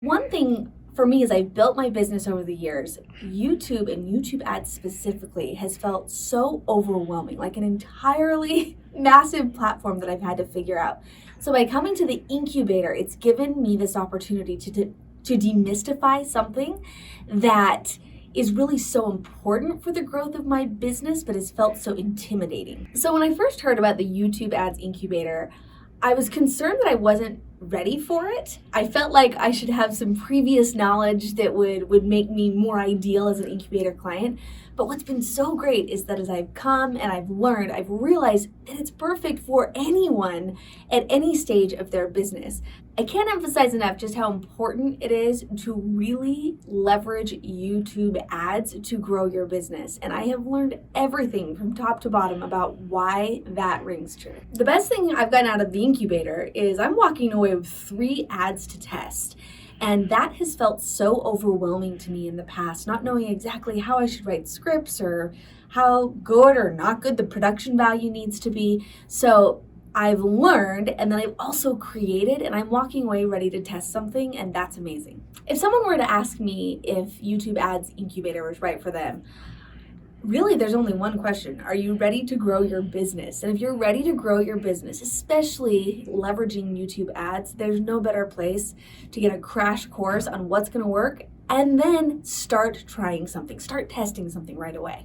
One thing for me as I've built my business over the years, YouTube and YouTube ads specifically has felt so overwhelming, like an entirely massive platform that I've had to figure out. So by coming to the Incubator, it's given me this opportunity to demystify something that is really so important for the growth of my business, but has felt so intimidating. So when I first heard about the YouTube ads incubator, I was concerned that I wasn't ready for it. I felt like I should have some previous knowledge that would make me more ideal as an incubator client. But what's been so great is that as I've come and I've learned, I've realized that it's perfect for anyone at any stage of their business. I can't emphasize enough just how important it is to really leverage YouTube ads to grow your business. And I have learned everything from top to bottom about why that rings true. The best thing I've gotten out of the incubator is I'm walking away with 3 ads to test. And that has felt so overwhelming to me in the past, not knowing exactly how I should write scripts or how good or not good the production value needs to be. So I've learned, and then I've also created, and I'm walking away ready to test something, and that's amazing. If someone were to ask me if YouTube Ads Incubator was right for them, really, there's only one question. Are you ready to grow your business? And if you're ready to grow your business, especially leveraging YouTube ads, there's no better place to get a crash course on what's going to work and then start trying something, start testing something right away.